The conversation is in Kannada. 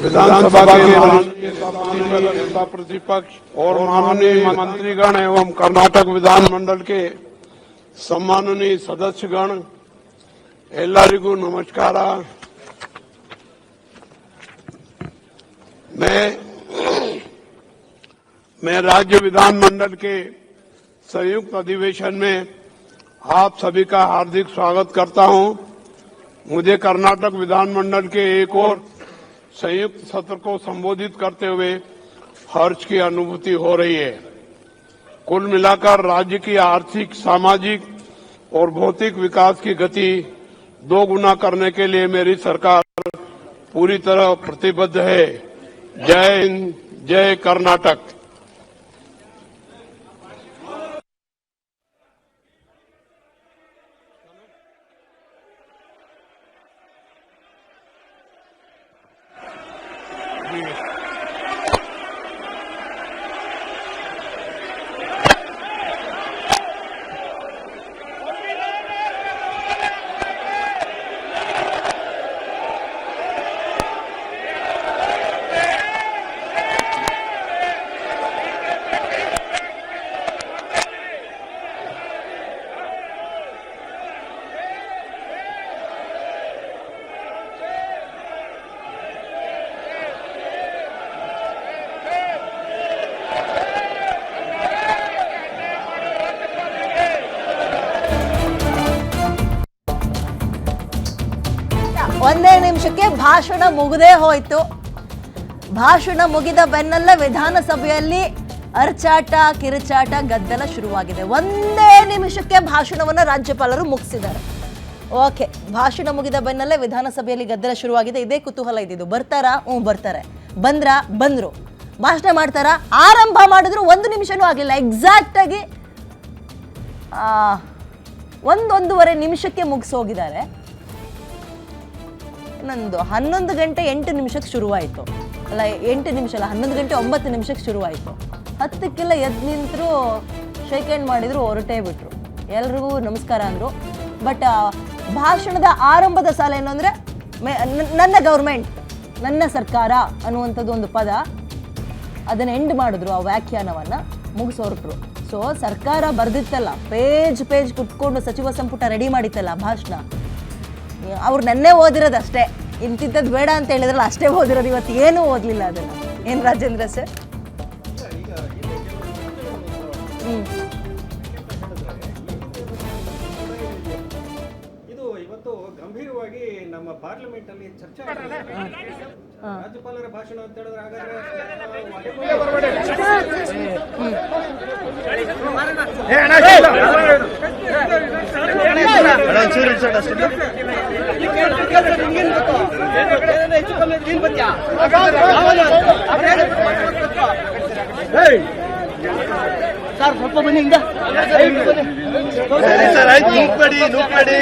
विधानसभा के नेता प्रतिपक्ष और माननीय मंत्रीगण एवं कर्नाटक विधानमंडल के सम्माननीय सदस्यगण ಎಲ್ಲರಿಗೂ नमस्कार। मैं राज्य विधानमंडल के संयुक्त अधिवेशन में आप सभी का हार्दिक स्वागत करता हूं। मुझे कर्नाटक विधानमंडल के एक और संयुक्त सत्र को संबोधित करते हुए हर्ष की अनुभूति हो रही है। कुल मिलाकर राज्य की आर्थिक, सामाजिक और भौतिक विकास की गति दोगुना करने के लिए मेरी सरकार पूरी तरह प्रतिबद्ध है। जय हिंद, जय कर्नाटक। ಒಂದೇ ನಿಮಿಷಕ್ಕೆ ಭಾಷಣ ಮುಗಿದೇ ಹೋಯ್ತು. ಭಾಷಣ ಮುಗಿದ ಬೆನ್ನಲ್ಲೇ ವಿಧಾನಸಭೆಯಲ್ಲಿ ಅರ್ಚಾಟ, ಕಿರುಚಾಟ, ಗದ್ದಲ ಶುರುವಾಗಿದೆ. ಒಂದೇ ನಿಮಿಷಕ್ಕೆ ಭಾಷಣವನ್ನು ರಾಜ್ಯಪಾಲರು ಮುಗಿಸಿದ್ದಾರೆ. ಓಕೆ, ಭಾಷಣ ಮುಗಿದ ಬೆನ್ನಲ್ಲೇ ವಿಧಾನಸಭೆಯಲ್ಲಿ ಗದ್ದಲ ಶುರುವಾಗಿದೆ. ಇದೇ ಕುತೂಹಲ ಇದ್ದಿದ್ದು. ಬರ್ತಾರಾ? ಬರ್ತಾರೆ. ಬಂದ್ರು. ಭಾಷಣ ಮಾಡ್ತಾರಾ? ಆರಂಭ ಮಾಡಿದ್ರು 1 ನಿಮಿಷನೂ ಆಗಲಿಲ್ಲ. ಎಕ್ಸಾಕ್ಟ್ ಆಗಿ 1-1.5 ನಿಮಿಷಕ್ಕೆ ಮುಗಿಸೋಗಿದ್ದಾರೆ. ಇನ್ನೊಂದು 11 ಗಂಟೆ 8 ನಿಮಿಷಕ್ಕೆ ಶುರುವಾಯಿತು. ಅಲ್ಲ, 8 ನಿಮಿಷ ಅಲ್ಲ, 11 ಗಂಟೆ 9 ನಿಮಿಷಕ್ಕೆ ಶುರುವಾಯಿತು. 10ಕ್ಕೆಲ್ಲ ಎದ್ದು ನಿಂತರು, ಶೇಕ್ ಹ್ಯಾಂಡ್ ಮಾಡಿದ್ರು, ಹೊರಟೇ ಬಿಟ್ರು. ಎಲ್ರಿಗೂ ನಮಸ್ಕಾರ ಅಂದರು. ಬಟ್ ಭಾಷಣದ ಆರಂಭದ ಸಾಲ ಏನು ಅಂದರೆ, ನನ್ನ ಗೌರ್ಮೆಂಟ್, ನನ್ನ ಸರ್ಕಾರ ಅನ್ನುವಂಥದ್ದು ಒಂದು ಪದ, ಅದನ್ನು ಎಂಡ್ ಮಾಡಿದ್ರು. ಆ ವ್ಯಾಖ್ಯಾನವನ್ನು ಮುಗಿಸೋರ್ಟ್ರು. ಸೊ ಸರ್ಕಾರ ಬರೆದಿತ್ತಲ್ಲ, ಪೇಜ್ ಕುತ್ಕೊಂಡು ಸಚಿವ ಸಂಪುಟ ರೆಡಿ ಮಾಡಿತ್ತಲ್ಲ ಭಾಷಣ, ಅವ್ರು ನನ್ನೇ ಓದಿರೋದಷ್ಟೇ. ಇಂತಿದ್ದದ್ದು ಬೇಡ ಅಂತ ಹೇಳಿದ್ರಲ್ಲ, ಅಷ್ಟೇ ಓದಿರೋದು. ಇವತ್ತು ಏನೂ ಓದಲಿಲ್ಲ ಅದನ್ನು. ಏನು ರಾಜೇಂದ್ರ ಸರ್? ಇದು ಇವತ್ತು ಗಂಭೀರವಾಗಿ ನಮ್ಮ ಪಾರ್ಲಿಮೆಂಟ್ ಅಲ್ಲಿ ಚರ್ಚೆ ರಾಜ್ಯಪಾಲರ ಭಾಷಣ ಅಂತ ಹೇಳಿದ್ರೆ ಹಾಗಾದ್ರೆ ಸರ್ ಸ್ವಲ್ಪ ಬನ್ನಿ ಹಿಂಗ ಸರ್ ಆಯ್ತು ನೂಕ್ಬೇಡಿ